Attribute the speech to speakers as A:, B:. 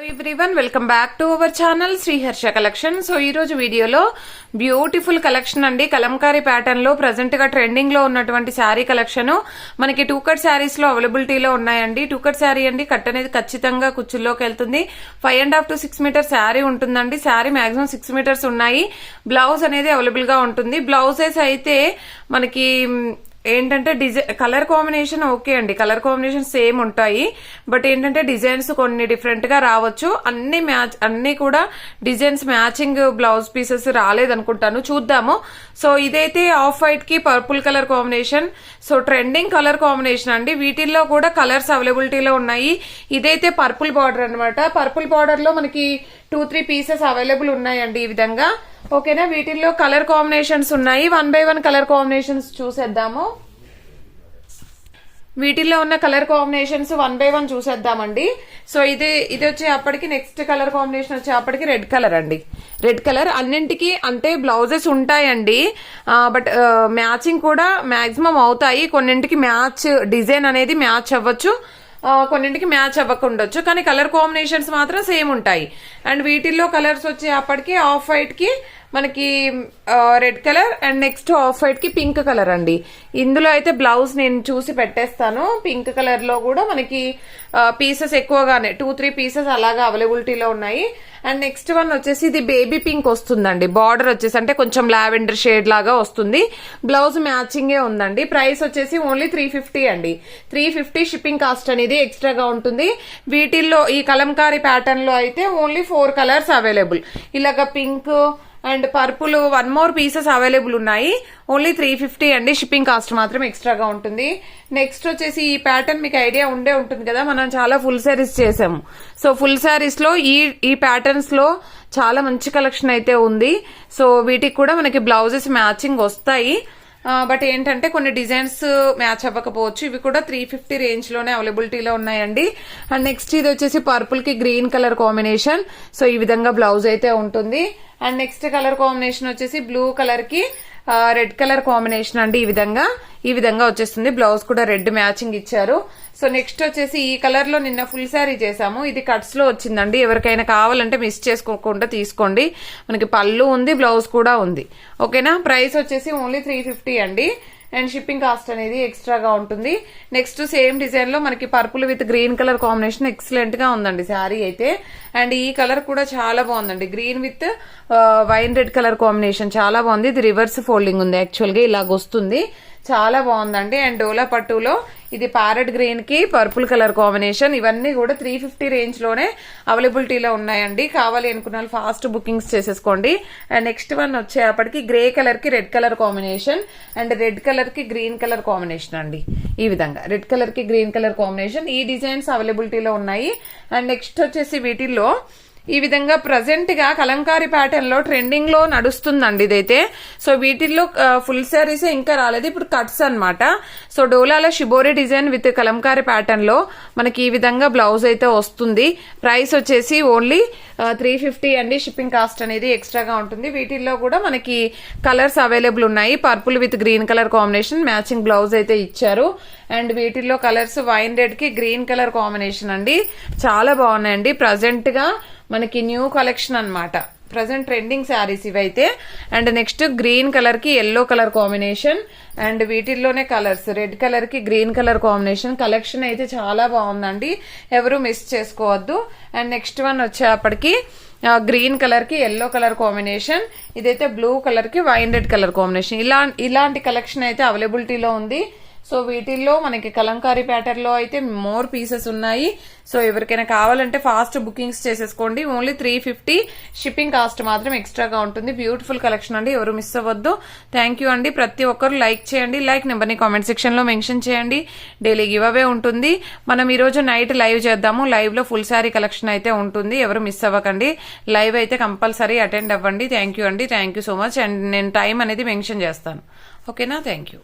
A: Everyone welcome back to our channel Sriharsha collection. So ఈ రోజు వీడియోలో బ్యూటిఫుల్ కలెక్షన్ అండి, కలంకారీ ప్యాటర్న్ లో ప్రెసెంట్ గా ట్రెండింగ్ లో ఉన్నటువంటి శారీ కలెక్షన్ మనకి టూ కట్ శారీస్ లో అవైలబిలిటీలో ఉన్నాయండి. టూ కట్ శారీ అండి, కట్ అనేది ఖచ్చితంగా కుచ్చుల్లోకి వెళ్తుంది. 5.5 to 6 మీటర్స్ శారీ ఉంటుందండి. శారీ మాక్సిమం 6 మీటర్స్ ఉన్నాయి. బ్లౌజ్ అనేది అవైలబుల్ గా ఉంటుంది. బ్లౌజెస్ అయితే మనకి ఏంటంటే డిజైన్ కలర్ కాంబినేషన్ ఓకే అండి, కలర్ కాంబినేషన్ సేమ్ ఉంటాయి. బట్ ఏంటంటే డిజైన్స్ కొన్ని డిఫరెంట్ గా రావచ్చు. అన్ని కూడా డిజైన్స్ మ్యాచింగ్ బ్లౌజ్ పీసెస్ రాలేదనుకుంటాను, చూద్దాము. సో ఇదైతే ఆఫ్ వైట్ కి purple colour combination. So trending colour combination అండి. వీటిల్లో కూడా కలర్స్ అవైలబిలిటీలో ఉన్నాయి. ఇదైతే పర్పుల్ బార్డర్ అనమాట. పర్పుల్ బార్డర్ లో మనకి 2-3 పీసెస్ అవైలబుల్ ఉన్నాయండి ఈ విధంగా. ఓకేనా, వీటిల్లో కలర్ కాంబినేషన్స్ ఉన్నాయి. 1 by 1 కలర్ కాంబినేషన్స్ చూసేద్దాము. వీటిల్లో ఉన్న కలర్ కాంబినేషన్స్ 1 by 1 చూసేద్దామండి. సో ఇది వచ్చేప్పటికి నెక్స్ట్ కలర్ కాంబినేషన్ వచ్చేప్పటికి రెడ్ కలర్ అండి. రెడ్ కలర్ అన్నింటికి అంటే బ్లౌజెస్ ఉంటాయండి, బట్ మ్యాచింగ్ కూడా మాక్సిమం అవుతాయి. కొన్నింటికి మ్యాచ్ డిజైన్ అనేది మ్యాచ్ అవ్వచ్చు, కొన్నింటికి మ్యాచ్ అవ్వకుండొచ్చు, కానీ కలర్ కాంబినేషన్స్ మాత్రం సేమ్ ఉంటాయి. అండ్ వీటిల్లో కలర్స్ వచ్చేప్పటికి ఆఫ్ వైట్ కి మనకి red colour and next off white కి పింక్ కలర్ అండి. ఇందులో అయితే బ్లౌజ్ నేను చూసి పెట్టేస్తాను. పింక్ కలర్ లో కూడా మనకి పీసెస్ ఎక్కువగానే 2-3 పీసెస్ అలాగా అవైలబిలిటీలో ఉన్నాయి. అండ్ నెక్స్ట్ వన్ వచ్చేసి ఇది బేబీ పింక్ వస్తుందండి. బార్డర్ వచ్చేసి అంటే కొంచెం లావెండర్ షేడ్ లాగా వస్తుంది. బ్లౌజ్ మ్యాచింగే ఉందండి. ప్రైస్ వచ్చేసి ఓన్లీ 350 అండి. 350 షిప్పింగ్ కాస్ట్ అనేది ఎక్స్ట్రాగా ఉంటుంది. వీటిల్లో ఈ కలంకారీ ప్యాటర్న్ లో అయితే ఓన్లీ 4 కలర్స్ అవైలబుల్. ఇలాగ pink and purple 1 more pieces available ఉన్నాయి. ఓన్లీ 350 అండి. షిప్పింగ్ కాస్ట్ మాత్రం ఎక్స్ట్రాగా ఉంటుంది. నెక్స్ట్ వచ్చేసి ఈ ప్యాటర్న్ మీకు ఐడియా ఉండే ఉంటుంది కదా, మనం చాలా ఫుల్ శారీస్ చేసాము. సో ఫుల్ శారీస్ లో ఈ ప్యాటర్న్స్ లో చాలా మంచి కలెక్షన్ అయితే ఉంది. సో వీటికి కూడా మనకి బ్లౌజెస్ మ్యాచింగ్ వస్తాయి. బట్ ఏంటంటే కొన్ని డిజైన్స్ మ్యాచ్ అవ్వకపోవచ్చు. ఇవి కూడా 350 రేంజ్ లోనే అవైలబిలిటీలో ఉన్నాయండి. అండ్ నెక్స్ట్ ఇది వచ్చేసి పర్పుల్ కి గ్రీన్ కలర్ కాంబినేషన్. సో ఈ విధంగా బ్లౌజ్ అయితే ఉంటుంది. అండ్ నెక్స్ట్ కలర్ కాంబినేషన్ వచ్చేసి బ్లూ కలర్ కి రెడ్ కలర్ కాంబినేషన్ అండి. ఈ విధంగా వచ్చేస్తుంది. బ్లౌజ్ కూడా రెడ్ మ్యాచింగ్ ఇచ్చారు. సో నెక్స్ట్ వచ్చేసి ఈ కలర్ లో నిన్న ఫుల్ శారీ చేసాము. ఇది కట్స్ లో వచ్చిందండి. ఎవరికైనా కావాలంటే మిస్ చేసుకోకుండా తీసుకోండి. మనకి పళ్ళు ఉంది, బ్లౌజ్ కూడా ఉంది. ఓకేనా, ప్రైస్ వచ్చేసి ఓన్లీ 350 అండి. అండ్ షిప్పింగ్ కాస్ట్ అనేది ఎక్స్ట్రాగా ఉంటుంది. నెక్స్ట్ సేమ్ డిజైన్ లో మనకి purple with green colour combination excellent గా ఉందండి శారీ అయితే. అండ్ ఈ కలర్ కూడా చాలా బాగుందండి. Green with wine red colour combination చాలా బాగుంది. ఇది రివర్స్ ఫోల్డింగ్ ఉంది, యాక్చువల్ గా ఇలాగ వస్తుంది. చాలా బాగుందండి. అండ్ డోలా పట్టులో ఇది ప్యారెట్ గ్రీన్ కి పర్పుల్ కలర్ కాంబినేషన్. ఇవన్నీ కూడా 350 రేంజ్ లోనే అవైలబిలిటీలో ఉన్నాయండి. కావాలి అనుకున్న వాళ్ళు ఫాస్ట్ బుకింగ్స్ చేసేసుకోండి. అండ్ నెక్స్ట్ వన్ వచ్చేప్పటికి గ్రే కలర్ కి red colour combination and red colour కి గ్రీన్ కలర్ కాంబినేషన్ అండి. ఈ విధంగా రెడ్ కలర్ కి గ్రీన్ కలర్ కాంబినేషన్. ఈ డిజైన్స్ అవైలబిలిటీలో ఉన్నాయి. అండ్ నెక్స్ట్ వచ్చేసి వీటిల్లో ఈ విధంగా ప్రజెంట్ గా కలంకారీ ప్యాటర్న్ లో ట్రెండింగ్ లో నడుస్తుందండి ఇదైతే. సో వీటిల్లో ఫుల్ శారీస్ ఇంకా రాలేదు, ఇప్పుడు కట్స్ అన్నమాట. సో డోలాలో shibori design with Kalamkari pattern లో మనకి ఈ విధంగా బ్లౌజ్ అయితే వస్తుంది. ప్రైస్ వచ్చేసి ఓన్లీ 350 అండి. షిప్పింగ్ కాస్ట్ అనేది ఎక్స్ట్రాగా ఉంటుంది. వీటిల్లో కూడా మనకి కలర్స్ అవైలబుల్ ఉన్నాయి. Purple with green colour combination matching blouse అయితే ఇచ్చారు. అండ్ వీటిల్లో కలర్స్ వైన్ రెడ్ కి గ్రీన్ కలర్ కాంబినేషన్ అండి. చాలా బాగున్నాయండి. ప్రజెంట్ గా మనకి న్యూ కలెక్షన్ అన్నమాట. ప్రజెంట్ ట్రెండింగ్ శారీస్ ఇవైతే. అండ్ నెక్స్ట్ గ్రీన్ కలర్ కి ఎల్లో కలర్ కాంబినేషన్. అండ్ వీటిల్లోనే కలర్స్ రెడ్ కలర్ కి గ్రీన్ కలర్ కాంబినేషన్. కలెక్షన్ అయితే చాలా బాగుందండి, ఎవరు మిస్ చేసుకోవద్దు. అండ్ నెక్స్ట్ వన్ వచ్చేప్పటికి గ్రీన్ కలర్ కి ఎల్లో కలర్ కాంబినేషన్. ఇదైతే బ్లూ కలర్ కి వైన్ రెడ్ కలర్ కాంబినేషన్. ఇలాంటి కలెక్షన్ అయితే అవైలబిలిటీలో ఉంది. సో వీటిల్లో మనకి కలంకారీ ప్యాటర్న్ లో అయితే మోర్ పీసెస్ ఉన్నాయి. సో ఎవరికైనా కావాలంటే ఫాస్ట్ బుకింగ్స్ చేసేసుకోండి. ఓన్లీ 350. షిప్పింగ్ కాస్ట్ మాత్రం ఎక్స్ట్రాగా ఉంటుంది. బ్యూటిఫుల్ కలెక్షన్ అండి, ఎవరు మిస్ అవ్వద్దు. థ్యాంక్ యూ అండి. ప్రతి ఒక్కరు లైక్ చేయండి. లైక్ నెంబర్ని కామెంట్ సెక్షన్ లో మెన్షన్ చేయండి. డైలీ గివ్ అవే ఉంటుంది. మనం ఈ రోజు నైట్ లైవ్ చేద్దాము. లైవ్ లో ఫుల్ శారీ కలెక్షన్ అయితే ఉంటుంది, ఎవరు మిస్ అవ్వకండి. లైవ్ అయితే కంపల్సరీ అటెండ్ అవ్వండి. థ్యాంక్ యూ అండి. Thank you so much. And నేను టైం అనేది మెన్షన్ చేస్తాను. ఓకేనా, థ్యాంక్ యూ.